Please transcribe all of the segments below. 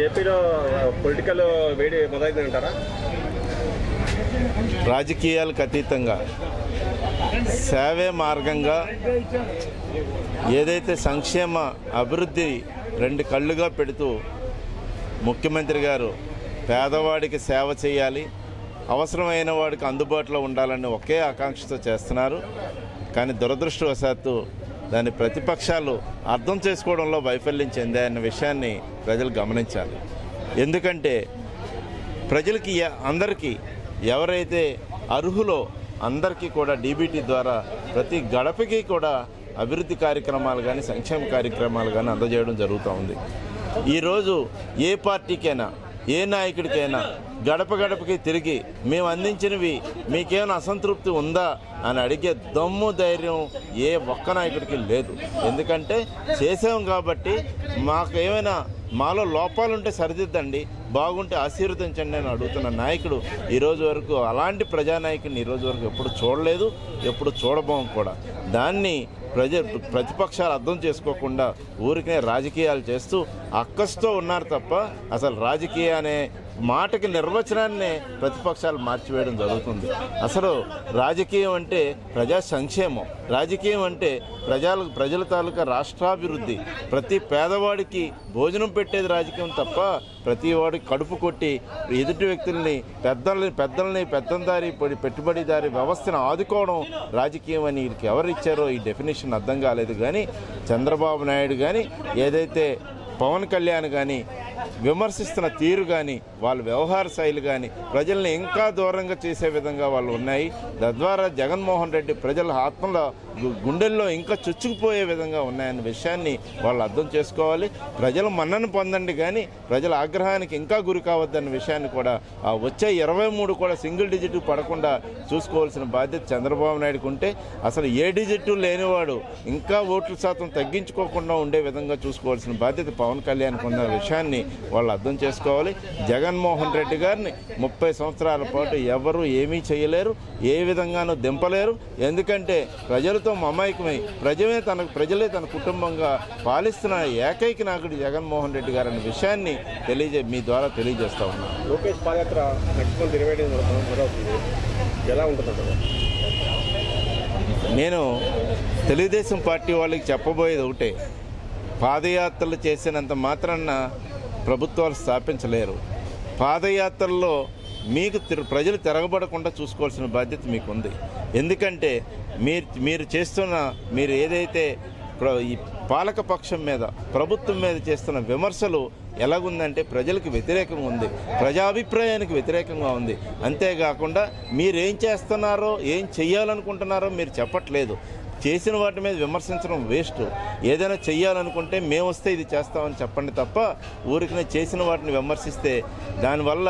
ఏపీలో పొలిటికల్ వేడి మొదలైందంటారా? రాజకీయాలకు అతీతంగా సేవే మార్గంగా ఏదైతే సంక్షేమ అభివృద్ధి రెండు కళ్ళుగా పెడుతూ ముఖ్యమంత్రి గారు పేదవాడికి సేవ చేయాలి, అవసరమైన వాడికి అందుబాటులో ఉండాలని ఒకే ఆకాంక్షతో చేస్తున్నారు. కానీ దురదృష్టవశాత్తు దాని ప్రతిపక్షాలు అర్థం చేసుకోవడంలో వైఫల్యం చెందాయన్న విషయాన్ని ప్రజలు గమనించాలి. ఎందుకంటే ప్రజలకి అందరికీ ఎవరైతే అర్హులో అందరికీ కూడా డీబీటీ ద్వారా ప్రతి గడపకి కూడా అభివృద్ధి కార్యక్రమాలు కానీ సంక్షేమ కార్యక్రమాలు కానీ అందజేయడం జరుగుతూ ఉంది. ఈరోజు ఏ పార్టీకైనా ఏ నాయకుడికైనా గడప గడపకి తిరిగి మేము అందించినవి మీకేమైనా అసంతృప్తి ఉందా అని అడిగే దమ్ము ధైర్యం ఏ ఒక్క నాయకుడికి లేదు. ఎందుకంటే చేసాం కాబట్టి మాకేమైనా మాలో లోపాలుంటే సరిదిద్దండి, బాగుంటే ఆశీర్వదించండి అని అడుగుతున్న నాయకుడు ఈరోజు వరకు అలాంటి ప్రజానాయకుడిని ఈరోజు వరకు ఎప్పుడు చూడలేదు, ఎప్పుడు చూడబోం కూడా. దాన్ని ప్రతిపక్షాలు అర్థం చేసుకోకుండా ఊరికే రాజకీయాలు చేస్తూ అక్కస్తో ఉన్నారు తప్ప అసలు రాజకీయ అనే మాటకి నిర్వచనాన్నే ప్రతిపక్షాలు మార్చివేయడం జరుగుతుంది. అసలు రాజకీయం అంటే ప్రజా సంక్షేమం, రాజకీయం అంటే ప్రజల తాలూకా రాష్ట్రాభివృద్ధి, ప్రతి పేదవాడికి భోజనం పెట్టేది రాజకీయం తప్ప ప్రతి వాడికి కడుపు కొట్టి ఎదుటి వ్యక్తుల్ని పెద్దందారి పెట్టుబడిదారి వ్యవస్థను ఆదుకోవడం రాజకీయం అని వీరికి ఎవరు ఇచ్చారో ఈ డెఫినేషన్ అర్థం కాలేదు. కానీ చంద్రబాబు నాయుడు కానీ ఏదైతే పవన్ కళ్యాణ్ కానీ విమర్శిస్తున్న తీరు కానీ వాళ్ళ వ్యవహార శైలి కానీ ప్రజల్ని ఇంకా దూరంగా చేసే విధంగా వాళ్ళు ఉన్నాయి. తద్వారా జగన్మోహన్ రెడ్డి ప్రజల ఆత్మల గుండెల్లో ఇంకా చొచ్చుకుపోయే విధంగా ఉన్నాయన్న విషయాన్ని వాళ్ళు అర్థం చేసుకోవాలి. ప్రజలు మన్నను పొందండి కానీ ప్రజల ఆగ్రహానికి ఇంకా గురి కావద్దన్న విషయాన్ని కూడా వచ్చే 23 కూడా సింగిల్ డిజిట్ పడకుండా చూసుకోవాల్సిన బాధ్యత చంద్రబాబు నాయుడుకు ఉంటే, అసలు ఏ డిజిట్ లేనివాడు ఇంకా ఓట్ల శాతం తగ్గించుకోకుండా ఉండే విధంగా చూసుకోవాల్సిన బాధ్యత పవన్ కళ్యాణ్కి ఉన్న విషయాన్ని వాళ్ళు అర్థం చేసుకోవాలి. జగన్మోహన్ రెడ్డి గారిని 30 సంవత్సరాల పాటు ఎవరు ఏమీ చేయలేరు, ఏ విధంగానూ దింపలేరు. ఎందుకంటే ప్రజలతో మమైకమై ప్రజలే తన కుటుంబంగా పాలిస్తున్న ఏకైక నాయకుడు జగన్మోహన్ రెడ్డి గారు అనే విషయాన్ని మీ ద్వారా తెలియజేస్తా ఉన్నాను. లోకేష్ పాదయాత్ర నెక్స్ట్ మంత్ 25 ఎలా ఉంటుంది? నేను తెలుగుదేశం పార్టీ వాళ్ళకి చెప్పబోయేది ఒకటే, పాదయాత్రలు చేసినంత మాత్రాన ప్రభుత్వాలు స్థాపించలేరు. పాదయాత్రల్లో మీకు ప్రజలు తిరగబడకుండా చూసుకోవాల్సిన బాధ్యత మీకు ఉంది. ఎందుకంటే మీరు ఏదైతే ఈ పాలకపక్షం మీద ప్రభుత్వం మీద చేస్తున్న విమర్శలు ఎలాగుందంటే ప్రజలకు వ్యతిరేకంగా ఉంది, ప్రజాభిప్రాయానికి వ్యతిరేకంగా ఉంది. అంతేకాకుండా మీరేం చేస్తున్నారో ఏం చెయ్యాలనుకుంటున్నారో మీరు చెప్పట్లేదు. చేసిన వాటి మీద విమర్శించడం వేస్ట్. ఏదైనా చెయ్యాలనుకుంటే మేము వస్తే ఇది చేస్తామని చెప్పండి తప్ప ఊరికనే చేసిన వాటిని విమర్శిస్తే దానివల్ల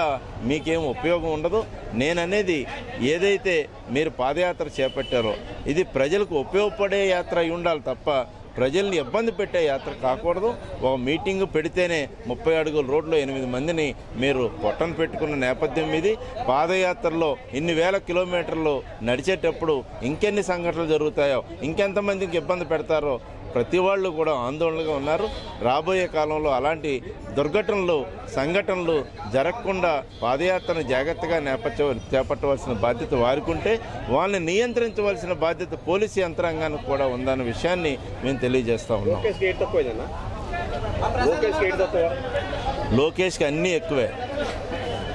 మీకేం ఉపయోగం ఉండదు. నేననేది ఏదైతే మీరు పాదయాత్ర చేపట్టారో ఇది ప్రజలకు ఉపయోగపడే యాత్ర అయి ఉండాలి తప్ప ప్రజల్ని ఇబ్బంది పెట్టే యాత్ర కాకూడదు. ఒక మీటింగ్ పెడితేనే 30 అడుగుల రోడ్లో 8 మందిని మీరు పొట్టను పెట్టుకున్న నేపథ్యం ఇది. పాదయాత్రలో ఇన్ని వేల కిలోమీటర్లు నడిచేటప్పుడు ఇంకెన్ని సంఘటనలు జరుగుతాయో, ఇంకెంతమందికి ఇబ్బంది పెడతారో ప్రతి వాళ్ళు కూడా ఆందోళనగా ఉన్నారు. రాబోయే కాలంలో అలాంటి సంఘటనలు జరగకుండా పాదయాత్రను జాగ్రత్తగా చేపట్టవలసిన బాధ్యత వారికి ఉంటే, వాళ్ళని నియంత్రించవలసిన బాధ్యత పోలీసు యంత్రాంగానికి కూడా ఉందన్న విషయాన్ని మేము తెలియజేస్తా ఉన్నాం. లోకేష్కి అన్నీ ఎక్కువే,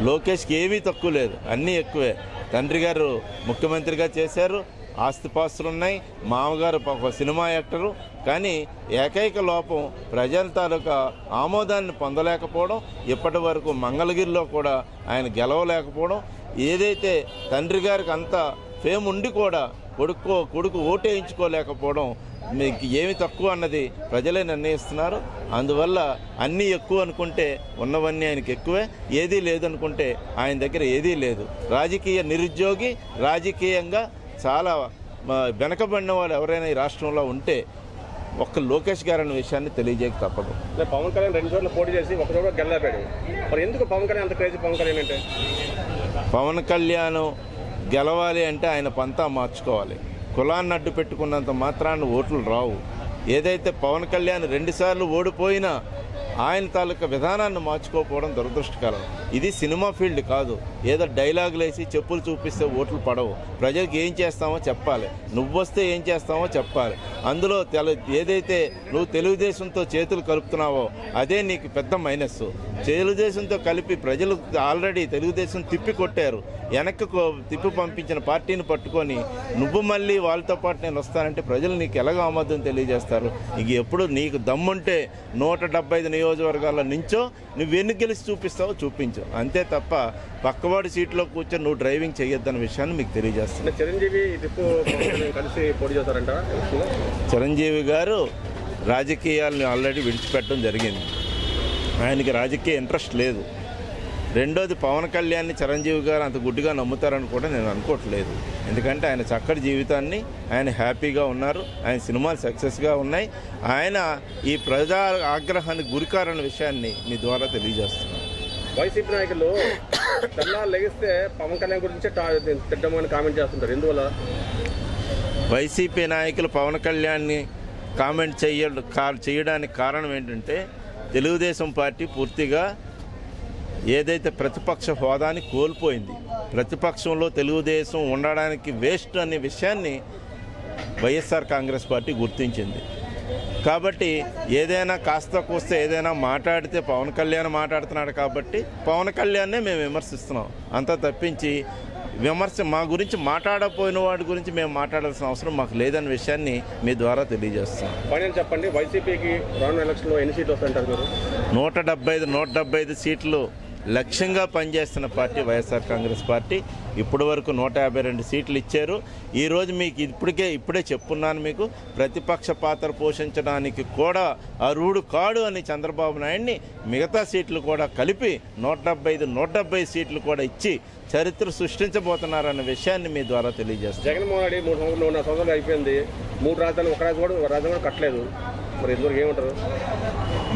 లోకేష్కి ఏమీ తక్కువ లేదు, అన్నీ ఎక్కువే. తండ్రి గారు ముఖ్యమంత్రిగా చేశారు, ఆస్తిపాస్తులున్నాయి, మామగారు ఒక సినిమా యాక్టరు. కానీ ఏకైక లోపం ప్రజల తాలూకా ఆమోదాన్ని పొందలేకపోవడం, ఇప్పటి వరకు మంగళగిరిలో కూడా ఆయన గెలవలేకపోవడం, ఏదైతే తండ్రి గారికి అంత ఫేమ్ ఉండి కూడా కొడుకు ఓటేయించుకోలేకపోవడం, మీకు ఏమి తక్కువ అన్నది ప్రజలే నిర్ణయిస్తున్నారు. అందువల్ల అన్నీ ఎక్కువ అనుకుంటే ఉన్నవన్నీ ఆయనకి ఎక్కువే, ఏదీ లేదనుకుంటే ఆయన దగ్గర ఏదీ లేదు. రాజకీయ నిరుద్యోగి, రాజకీయంగా చాలా వెనకబడిన వాళ్ళు ఎవరైనా ఈ రాష్ట్రంలో ఉంటే ఒక్క లోకేష్ గారు అనే విషయాన్ని తెలియజేయక తప్పదు. పవన్ కళ్యాణ్ 2 చోట్ల పోటీ చేసి ఒక చోట గెలలేపాడు. మరి ఎందుకు పవన్ కళ్యాణ్ అంత క్రేజీ? పవన్ కళ్యాణ్ అంటే పవన్ కళ్యాణ్ గెలవాలి అంటే ఆయన పంతా మార్చుకోవాలి. కులాన్ని అడ్డు పెట్టుకున్నంత మాత్రాన్ని ఓట్లు రావు. ఏదైతే పవన్ కళ్యాణ్ 2 సార్లు ఓడిపోయినా ఆయన తాలూకా విధానాన్ని మార్చుకోకపోవడం దురదృష్టకరం. ఇది సినిమా ఫీల్డ్ కాదు, ఏదో డైలాగులు వేసి చెప్పులు చూపిస్తే ఓట్లు పడవు. ప్రజలకు ఏం చేస్తామో చెప్పాలి, నువ్వు వస్తే ఏం చేస్తామో చెప్పాలి. అందులో ఏదైతే నువ్వు తెలుగుదేశంతో చేతులు కలుపుతున్నావో అదే నీకు పెద్ద మైనస్. తెలుగుదేశంతో కలిపి ప్రజలు ఆల్రెడీ తెలుగుదేశం తిప్పి కొట్టారు, వెనక్కి తిప్పి పంపించిన పార్టీని పట్టుకొని నువ్వు మళ్ళీ వాళ్ళతో పాటు నేను వస్తానంటే ప్రజలు నీకు ఎలాగో ఆమోదం తెలియజేస్తారు. ఇక ఎప్పుడు నీకు దమ్ముంటే 175 నియోజకవర్గాల్లో నుంచో నువ్వు ఎన్ని గెలిచి చూపిస్తావో చూపించు, అంతే తప్ప పక్కవాడి సీట్లో కూర్చొని నువ్వు డ్రైవింగ్ చేయొద్దన్న విషయాన్ని మీకు తెలియజేస్తాను. చిరంజీవి గారు రాజకీయాలను ఆల్రెడీ విడిచిపెట్టడం జరిగింది. ఆయనకి రాజకీయ ఇంట్రెస్ట్ లేదు. రెండోది, పవన్ కళ్యాణ్ని చిరంజీవి గారు అంత గుడ్డిగా నమ్ముతారని కూడా నేను అనుకోవట్లేదు. ఎందుకంటే ఆయన చక్కటి జీవితాన్ని, ఆయన హ్యాపీగా ఉన్నారు, ఆయన సినిమాలు సక్సెస్గా ఉన్నాయి. ఆయన ఈ ప్రజా ఆగ్రహానికి గురికారన్న విషయాన్ని మీ ద్వారా తెలియజేస్తున్నాను. వైసీపీ నాయకులు తెల్లారు లెగిస్తే పవన్ కళ్యాణ్ గురించి తిట్టమని కామెంట్ చేస్తుంటారు, ఎందువల్ల? వైసీపీ నాయకులు పవన్ కళ్యాణ్ని కామెంట్ చేయడానికి కారణం ఏంటంటే తెలుగుదేశం పార్టీ పూర్తిగా ఏదైతే ప్రతిపక్ష హోదాని కోల్పోయింది, ప్రతిపక్షంలో తెలుగుదేశం ఉండడానికి వేస్ట్ అనే విషయాన్ని వైఎస్ఆర్ కాంగ్రెస్ పార్టీ గుర్తించింది. కాబట్టి ఏదైనా కాస్త కూస్తే ఏదైనా మాట్లాడితే పవన్ కళ్యాణ్ మాట్లాడుతున్నాడు కాబట్టి పవన్ కళ్యాణ్నే మేము విమర్శిస్తున్నాం. అంతా తప్పించి మా గురించి మాట్లాడకపోయిన వాడి గురించి మేము మాట్లాడాల్సిన అవసరం మాకు లేదన్న విషయాన్ని మీ ద్వారా తెలియజేస్తాం. ఫైనల్ చెప్పండి, వైసీపీకి రానున్న ఎలక్షన్లో ఎన్ని సీట్లు వస్తాయంటారు మీరు? 175 సీట్లు లక్ష్యంగా పనిచేస్తున్న పార్టీ వైఎస్ఆర్ కాంగ్రెస్ పార్టీ. ఇప్పటి వరకు 152 సీట్లు ఇచ్చారు. ఈరోజు మీకు ఇప్పుడే చెప్పున్నాను, మీకు ప్రతిపక్ష పాత్ర పోషించడానికి కూడా అర్హుడు కాడు అని చంద్రబాబు నాయుడిని మిగతా సీట్లు కూడా కలిపి 170 సీట్లు కూడా ఇచ్చి చరిత్ర సృష్టించబోతున్నారన్న విషయాన్ని మీ ద్వారా తెలియజేస్తారు. జగన్మోహన్ రెడ్డి 3 సంవత్సరాలు అయిపోయింది, 3 రాజధానులు, ఒక రాజధాని కూడా కట్టలేదు. మరి ఇందువరకు ఏమంటారు?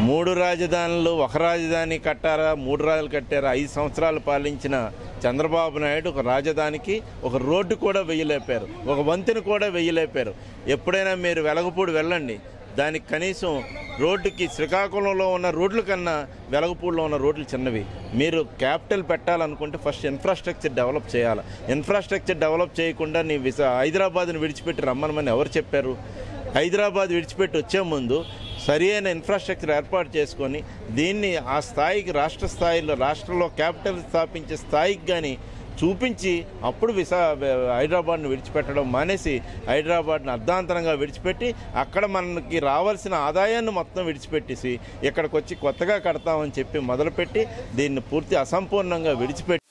3 రాజధానులు, ఒక రాజధాని కట్టారా, 3 రాజధానులు కట్టారా? 5 సంవత్సరాలు పాలించిన చంద్రబాబు నాయుడు ఒక రాజధానికి ఒక రోడ్డు కూడా వేయలేపారు, ఒక వంతెన కూడా వేయలేపారు. ఎప్పుడైనా మీరు వెలగపూడి వెళ్ళండి, దానికి కనీసం రోడ్డుకి శ్రీకాకుళంలో ఉన్న రోడ్ల కన్నా వెలగపూడిలో ఉన్న రోడ్లు చిన్నవి. మీరు క్యాపిటల్ పెట్టాలనుకుంటే ఫస్ట్ ఇన్ఫ్రాస్ట్రక్చర్ డెవలప్ చేయాలి. ఇన్ఫ్రాస్ట్రక్చర్ డెవలప్ చేయకుండా నీ హైదరాబాద్ని విడిచిపెట్టి రమ్మనమని ఎవరు చెప్పారు? హైదరాబాద్ విడిచిపెట్టి వచ్చే ముందు సరి అయిన ఇన్ఫ్రాస్ట్రక్చర్ ఏర్పాటు చేసుకొని దీన్ని ఆ స్థాయికి రాష్ట్రంలో క్యాపిటల్ స్థాపించే స్థాయికి కానీ చూపించి అప్పుడు హైదరాబాద్ను విడిచిపెట్టడం మానేసి హైదరాబాద్ను అర్ధాంతరంగా విడిచిపెట్టి అక్కడ మనకి రావాల్సిన ఆదాయాన్ని మొత్తం విడిచిపెట్టేసి ఇక్కడికి వచ్చి కొత్తగా కడతామని చెప్పి మొదలుపెట్టి దీన్ని పూర్తి అసంపూర్ణంగా విడిచిపెట్టి